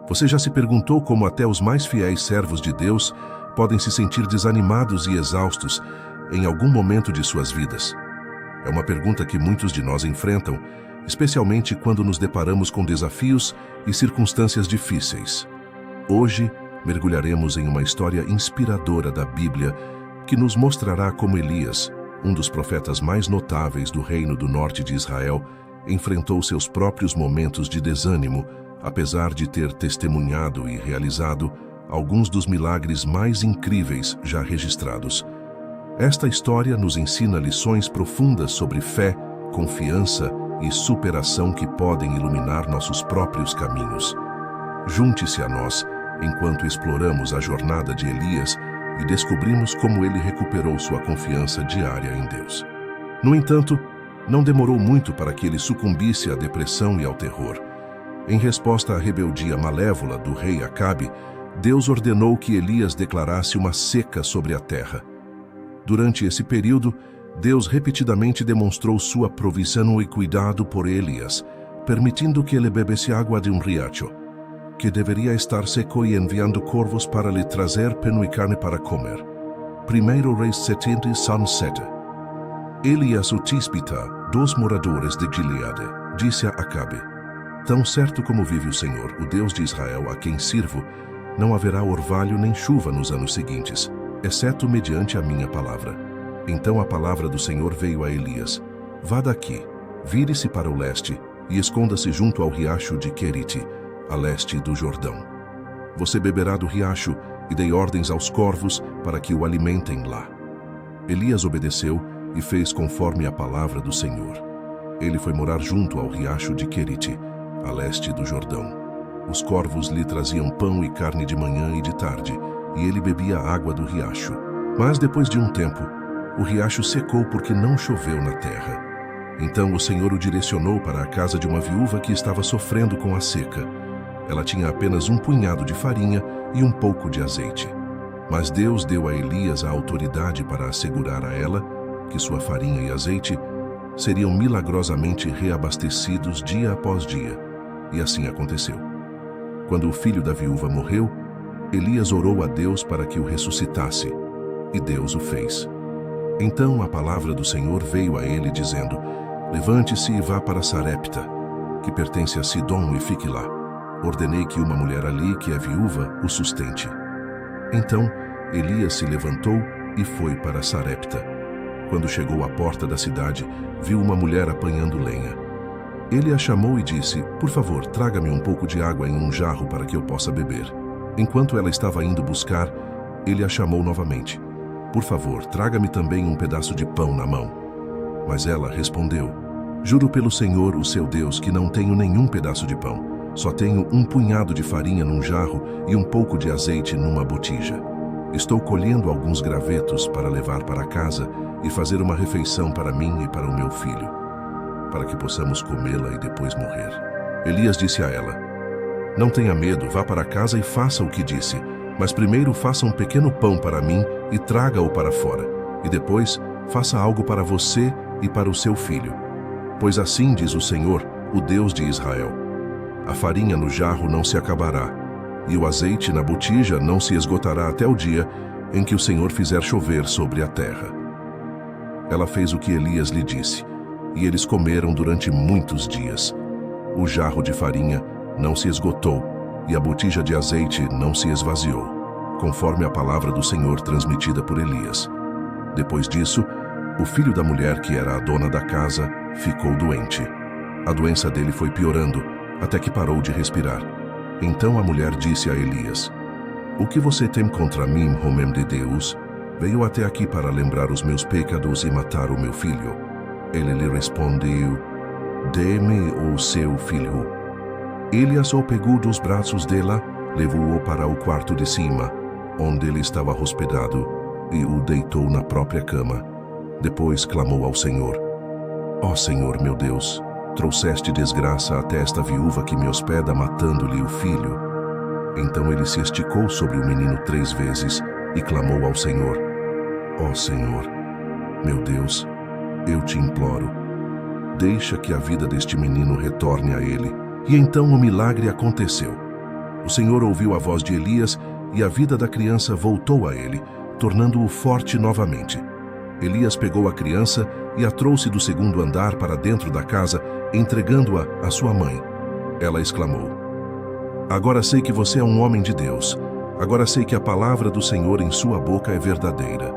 Você já se perguntou como até os mais fiéis servos de Deus podem se sentir desanimados e exaustos em algum momento de suas vidas? É uma pergunta que muitos de nós enfrentam, especialmente quando nos deparamos com desafios e circunstâncias difíceis. Hoje, mergulharemos em uma história inspiradora da Bíblia que nos mostrará como Elias, um dos profetas mais notáveis do reino do norte de Israel, enfrentou seus próprios momentos de desânimo, apesar de ter testemunhado e realizado alguns dos milagres mais incríveis já registrados. Esta história nos ensina lições profundas sobre fé, confiança e superação que podem iluminar nossos próprios caminhos. Junte-se a nós enquanto exploramos a jornada de Elias e descobrimos como ele recuperou sua confiança diária em Deus. No entanto, não demorou muito para que ele sucumbisse à depressão e ao terror. Em resposta à rebeldia malévola do rei Acabe, Deus ordenou que Elias declarasse uma seca sobre a terra. Durante esse período, Deus repetidamente demonstrou sua provisão e cuidado por Elias, permitindo que ele bebesse água de um riacho, que deveria estar seco, e enviando corvos para lhe trazer pão e carne para comer. 1 Reis 7:7. Elias o Tisbita, dos moradores de Gileade, disse a Acabe: Tão certo como vive o Senhor, o Deus de Israel, a quem sirvo, não haverá orvalho nem chuva nos anos seguintes, exceto mediante a minha palavra. Então a palavra do Senhor veio a Elias: Vá daqui, vire-se para o leste e esconda-se junto ao riacho de Querite, a leste do Jordão. Você beberá do riacho, e dei ordens aos corvos para que o alimentem lá. Elias obedeceu e fez conforme a palavra do Senhor. Ele foi morar junto ao riacho de Querite, a leste do Jordão. Os corvos lhe traziam pão e carne de manhã e de tarde, e ele bebia a água do riacho. Mas depois de um tempo, o riacho secou porque não choveu na terra. Então o Senhor o direcionou para a casa de uma viúva que estava sofrendo com a seca. Ela tinha apenas um punhado de farinha e um pouco de azeite. Mas Deus deu a Elias a autoridade para assegurar a ela que sua farinha e azeite seriam milagrosamente reabastecidos dia após dia. E assim aconteceu. Quando o filho da viúva morreu, Elias orou a Deus para que o ressuscitasse, e Deus o fez. Então a palavra do Senhor veio a ele dizendo: Levante-se e vá para Sarepta, que pertence a Sidom, e fique lá. Ordenei que uma mulher ali, que é viúva, o sustente. Então Elias se levantou e foi para Sarepta. Quando chegou à porta da cidade, viu uma mulher apanhando lenha. Ele a chamou e disse: Por favor, traga-me um pouco de água em um jarro para que eu possa beber. Enquanto ela estava indo buscar, ele a chamou novamente: Por favor, traga-me também um pedaço de pão na mão. Mas ela respondeu: Juro pelo Senhor, o seu Deus, que não tenho nenhum pedaço de pão. Só tenho um punhado de farinha num jarro e um pouco de azeite numa botija. Estou colhendo alguns gravetos para levar para casa e fazer uma refeição para mim e para o meu filho, para que possamos comê-la e depois morrer. Elias disse a ela: Não tenha medo, vá para casa e faça o que disse, mas primeiro faça um pequeno pão para mim e traga-o para fora, e depois faça algo para você e para o seu filho. Pois assim diz o Senhor, o Deus de Israel: A farinha no jarro não se acabará, e o azeite na botija não se esgotará até o dia em que o Senhor fizer chover sobre a terra. Ela fez o que Elias lhe disse, e eles comeram durante muitos dias. O jarro de farinha não se esgotou, e a botija de azeite não se esvaziou, conforme a palavra do Senhor transmitida por Elias. Depois disso, o filho da mulher, que era a dona da casa, ficou doente. A doença dele foi piorando, até que parou de respirar. Então a mulher disse a Elias: O que você tem contra mim, homem de Deus? Veio até aqui para lembrar os meus pecados e matar o meu filho. Ele lhe respondeu: Dê-me o seu filho. Elias o pegou dos braços dela, levou-o para o quarto de cima, onde ele estava hospedado, e o deitou na própria cama. Depois clamou ao Senhor: Ó Senhor meu Deus, trouxeste desgraça até esta viúva que me hospeda, matando-lhe o filho. Então ele se esticou sobre o menino 3 vezes e clamou ao Senhor: Ó Senhor, meu Deus, eu te imploro, deixa que a vida deste menino retorne a ele. E então o milagre aconteceu. O Senhor ouviu a voz de Elias e a vida da criança voltou a ele, tornando-o forte novamente. Elias pegou a criança e a trouxe do segundo andar para dentro da casa, entregando-a à sua mãe. Ela exclamou: "Agora sei que você é um homem de Deus. Agora sei que a palavra do Senhor em sua boca é verdadeira."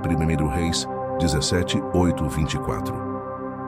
1 Reis 17, 8, 24.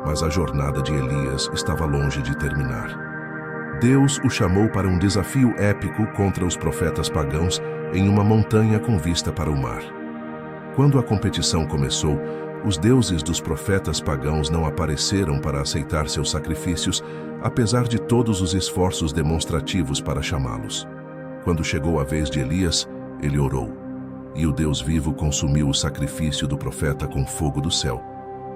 Mas a jornada de Elias estava longe de terminar. Deus o chamou para um desafio épico contra os profetas pagãos em uma montanha com vista para o mar. Quando a competição começou, os deuses dos profetas pagãos não apareceram para aceitar seus sacrifícios, apesar de todos os esforços demonstrativos para chamá-los. Quando chegou a vez de Elias, ele orou, e o Deus vivo consumiu o sacrifício do profeta com fogo do céu,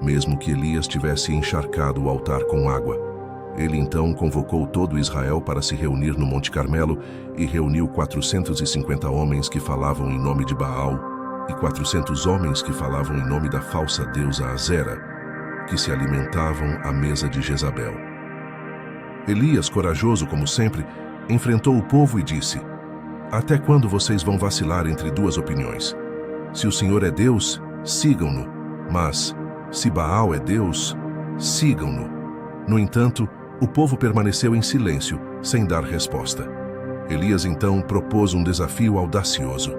mesmo que Elias tivesse encharcado o altar com água. Ele então convocou todo Israel para se reunir no Monte Carmelo e reuniu 450 homens que falavam em nome de Baal e 400 homens que falavam em nome da falsa deusa Azera, que se alimentavam à mesa de Jezabel. Elias, corajoso como sempre, enfrentou o povo e disse: "Até quando vocês vão vacilar entre duas opiniões? Se o Senhor é Deus, sigam-no, mas se Baal é Deus, sigam-no." No entanto, o povo permaneceu em silêncio, sem dar resposta. Elias então propôs um desafio audacioso.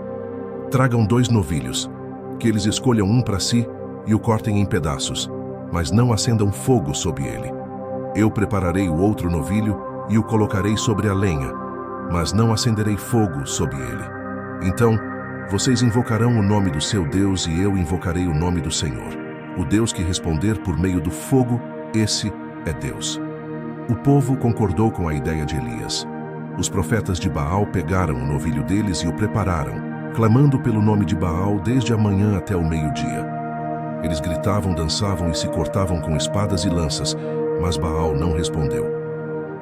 "Tragam 2 novilhos, que eles escolham um para si e o cortem em pedaços, mas não acendam fogo sob ele. Eu prepararei o outro novilho e o colocarei sobre a lenha, mas não acenderei fogo sob ele. Então, vocês invocarão o nome do seu Deus e eu invocarei o nome do Senhor. O Deus que responder por meio do fogo, esse é Deus." O povo concordou com a ideia de Elias. Os profetas de Baal pegaram o novilho deles e o prepararam, clamando pelo nome de Baal desde a manhã até o meio-dia. Eles gritavam, dançavam e se cortavam com espadas e lanças, mas Baal não respondeu.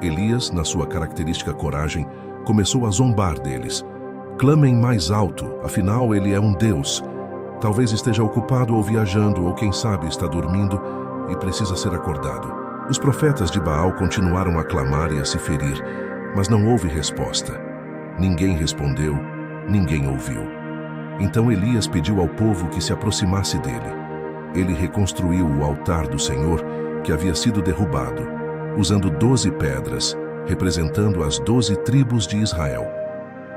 Elias, na sua característica coragem, começou a zombar deles. "Clamem mais alto, afinal ele é um Deus. Talvez esteja ocupado ou viajando, ou quem sabe está dormindo e precisa ser acordado." Os profetas de Baal continuaram a clamar e a se ferir, mas não houve resposta. Ninguém respondeu, ninguém ouviu. Então Elias pediu ao povo que se aproximasse dele. Ele reconstruiu o altar do Senhor, que havia sido derrubado, usando 12 pedras, representando as 12 tribos de Israel.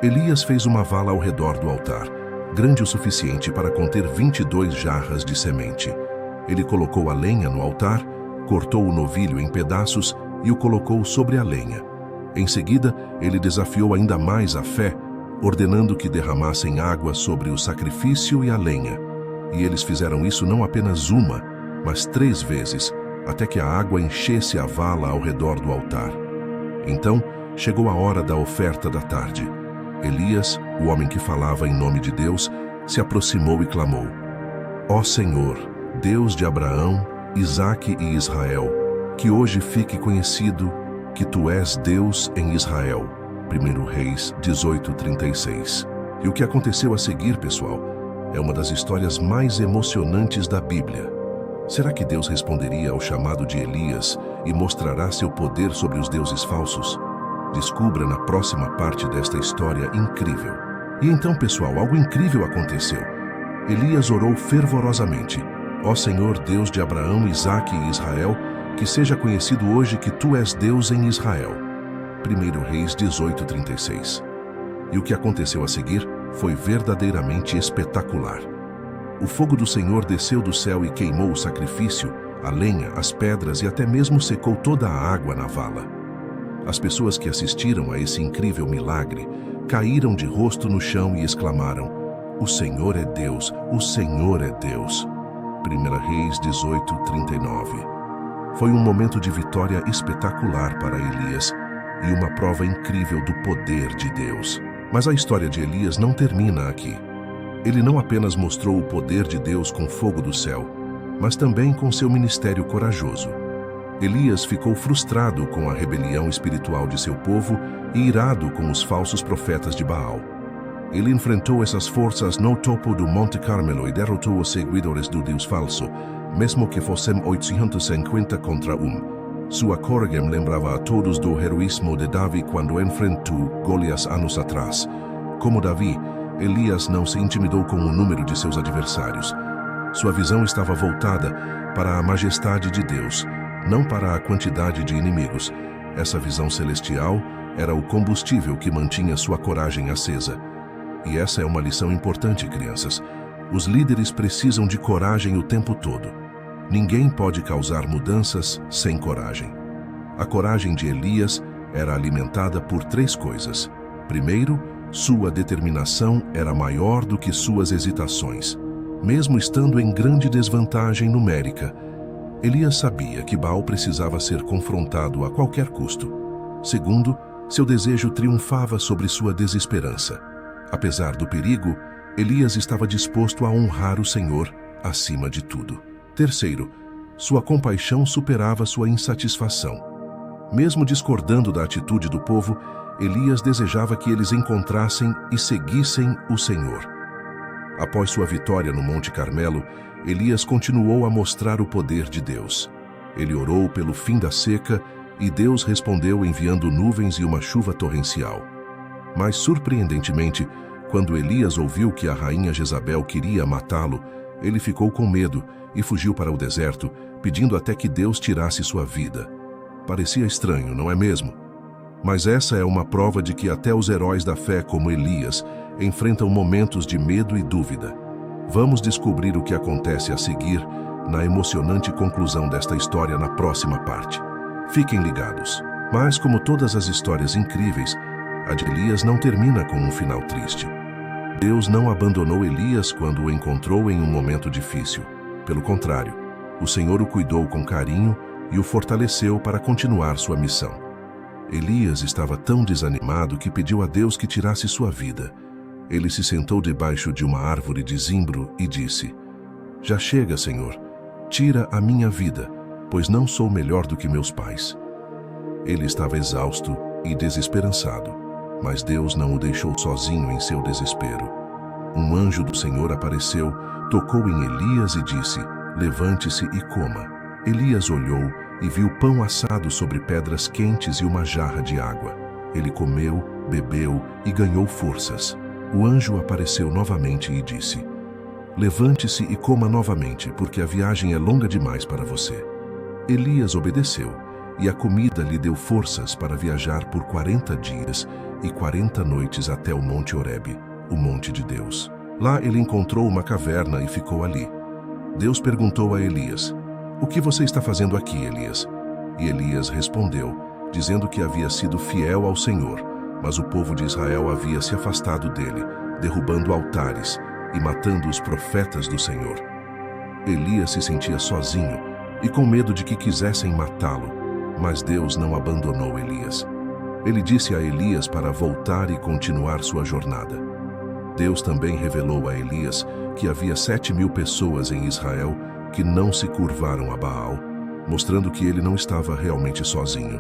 Elias fez uma vala ao redor do altar, grande o suficiente para conter 22 jarras de semente. Ele colocou a lenha no altar, cortou o novilho em pedaços e o colocou sobre a lenha. Em seguida, ele desafiou ainda mais a fé, ordenando que derramassem água sobre o sacrifício e a lenha. E eles fizeram isso não apenas uma, mas 3 vezes, até que a água enchesse a vala ao redor do altar. Então, chegou a hora da oferta da tarde. Elias, o homem que falava em nome de Deus, se aproximou e clamou: "Ó Senhor, Deus de Abraão, Isaque e Israel, que hoje fique conhecido que tu és Deus em Israel." 1 Reis 18:36. E o que aconteceu a seguir, pessoal, é uma das histórias mais emocionantes da Bíblia. Será que Deus responderia ao chamado de Elias e mostrará seu poder sobre os deuses falsos? Descubra na próxima parte desta história incrível. E então, pessoal, algo incrível aconteceu. Elias orou fervorosamente: "Ó Senhor, Deus de Abraão, Isaque e Israel, que seja conhecido hoje que tu és Deus em Israel." 1 Reis 18:36. E o que aconteceu a seguir foi verdadeiramente espetacular. O fogo do Senhor desceu do céu e queimou o sacrifício, a lenha, as pedras e até mesmo secou toda a água na vala. As pessoas que assistiram a esse incrível milagre caíram de rosto no chão e exclamaram: "O Senhor é Deus, o Senhor é Deus." 1 Reis 18:39. Foi um momento de vitória espetacular para Elias e uma prova incrível do poder de Deus. Mas a história de Elias não termina aqui. Ele não apenas mostrou o poder de Deus com fogo do céu, mas também com seu ministério corajoso. Elias ficou frustrado com a rebelião espiritual de seu povo e irado com os falsos profetas de Baal. Ele enfrentou essas forças no topo do Monte Carmelo e derrotou os seguidores do Deus falso, mesmo que fossem 850 contra 1. Sua coragem lembrava a todos do heroísmo de Davi quando enfrentou Golias anos atrás. Como Davi, Elias não se intimidou com o número de seus adversários. Sua visão estava voltada para a majestade de Deus, não para a quantidade de inimigos. Essa visão celestial era o combustível que mantinha sua coragem acesa. E essa é uma lição importante, crianças. Os líderes precisam de coragem o tempo todo. Ninguém pode causar mudanças sem coragem. A coragem de Elias era alimentada por 3 coisas. Primeiro, sua determinação era maior do que suas hesitações. Mesmo estando em grande desvantagem numérica, Elias sabia que Baal precisava ser confrontado a qualquer custo. Segundo, seu desejo triunfava sobre sua desesperança. Apesar do perigo, Elias estava disposto a honrar o Senhor acima de tudo. Terceiro, sua compaixão superava sua insatisfação. Mesmo discordando da atitude do povo, Elias desejava que eles encontrassem e seguissem o Senhor. Após sua vitória no Monte Carmelo, Elias continuou a mostrar o poder de Deus. Ele orou pelo fim da seca e Deus respondeu enviando nuvens e uma chuva torrencial. Mas, surpreendentemente, quando Elias ouviu que a rainha Jezabel queria matá-lo, ele ficou com medo e fugiu para o deserto, pedindo até que Deus tirasse sua vida. Parecia estranho, não é mesmo? Mas essa é uma prova de que até os heróis da fé, como Elias, enfrentam momentos de medo e dúvida. Vamos descobrir o que acontece a seguir na emocionante conclusão desta história na próxima parte. Fiquem ligados. Mas, como todas as histórias incríveis, a de Elias não termina com um final triste. Deus não abandonou Elias quando o encontrou em um momento difícil. Pelo contrário, o Senhor o cuidou com carinho e o fortaleceu para continuar sua missão. Elias estava tão desanimado que pediu a Deus que tirasse sua vida. Ele se sentou debaixo de uma árvore de zimbro e disse: "Já chega, Senhor, tira a minha vida, pois não sou melhor do que meus pais." Ele estava exausto e desesperançado, mas Deus não o deixou sozinho em seu desespero. Um anjo do Senhor apareceu, tocou em Elias e disse: "Levante-se e coma." Elias olhou e viu pão assado sobre pedras quentes e uma jarra de água. Ele comeu, bebeu e ganhou forças. O anjo apareceu novamente e disse: "Levante-se e coma novamente, porque a viagem é longa demais para você." Elias obedeceu, e a comida lhe deu forças para viajar por 40 dias e 40 noites até o Monte Horebe, o Monte de Deus. Lá ele encontrou uma caverna e ficou ali. Deus perguntou a Elias: "O que você está fazendo aqui, Elias?" E Elias respondeu, dizendo que havia sido fiel ao Senhor, mas o povo de Israel havia se afastado dele, derrubando altares e matando os profetas do Senhor. Elias se sentia sozinho e com medo de que quisessem matá-lo, mas Deus não abandonou Elias. Ele disse a Elias para voltar e continuar sua jornada. Deus também revelou a Elias que havia 7.000 pessoas em Israel que não se curvaram a Baal, mostrando que ele não estava realmente sozinho.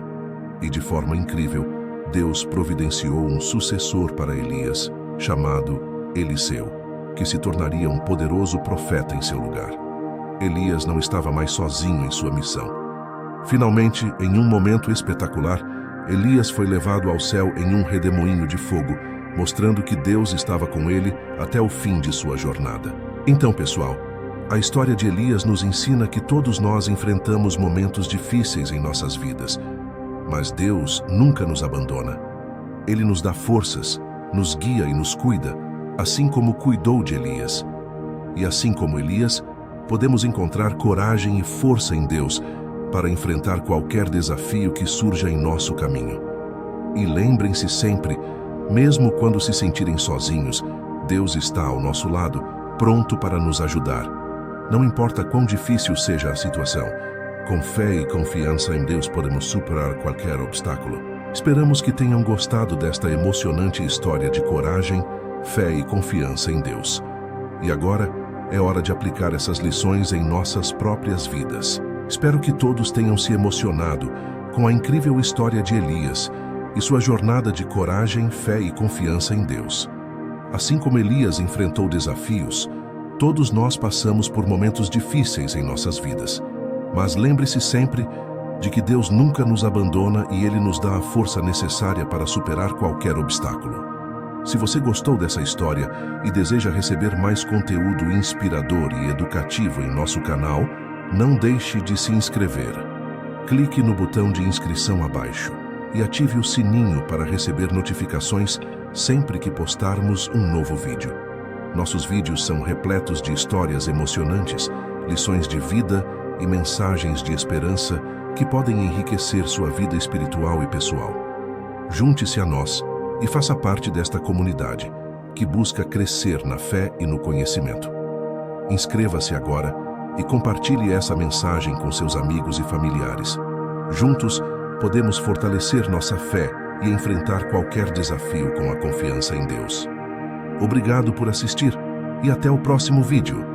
E de forma incrível, Deus providenciou um sucessor para Elias, chamado Eliseu, que se tornaria um poderoso profeta em seu lugar. Elias não estava mais sozinho em sua missão. Finalmente, em um momento espetacular, Elias foi levado ao céu em um redemoinho de fogo, mostrando que Deus estava com ele até o fim de sua jornada. Então, pessoal, a história de Elias nos ensina que todos nós enfrentamos momentos difíceis em nossas vidas, mas Deus nunca nos abandona. Ele nos dá forças, nos guia e nos cuida, assim como cuidou de Elias. E assim como Elias, podemos encontrar coragem e força em Deus para enfrentar qualquer desafio que surja em nosso caminho. E lembrem-se sempre, mesmo quando se sentirem sozinhos, Deus está ao nosso lado, pronto para nos ajudar. Não importa quão difícil seja a situação, com fé e confiança em Deus podemos superar qualquer obstáculo. Esperamos que tenham gostado desta emocionante história de coragem, fé e confiança em Deus. E agora é hora de aplicar essas lições em nossas próprias vidas. Espero que todos tenham se emocionado com a incrível história de Elias e sua jornada de coragem, fé e confiança em Deus. Assim como Elias enfrentou desafios, todos nós passamos por momentos difíceis em nossas vidas. Mas lembre-se sempre de que Deus nunca nos abandona e Ele nos dá a força necessária para superar qualquer obstáculo. Se você gostou dessa história e deseja receber mais conteúdo inspirador e educativo em nosso canal, não deixe de se inscrever. Clique no botão de inscrição abaixo e ative o sininho para receber notificações sempre que postarmos um novo vídeo. Nossos vídeos são repletos de histórias emocionantes, lições de vida e mensagens de esperança que podem enriquecer sua vida espiritual e pessoal. Junte-se a nós e faça parte desta comunidade que busca crescer na fé e no conhecimento. Inscreva-se agora e compartilhe essa mensagem com seus amigos e familiares. Juntos, podemos fortalecer nossa fé e enfrentar qualquer desafio com a confiança em Deus. Obrigado por assistir e até o próximo vídeo.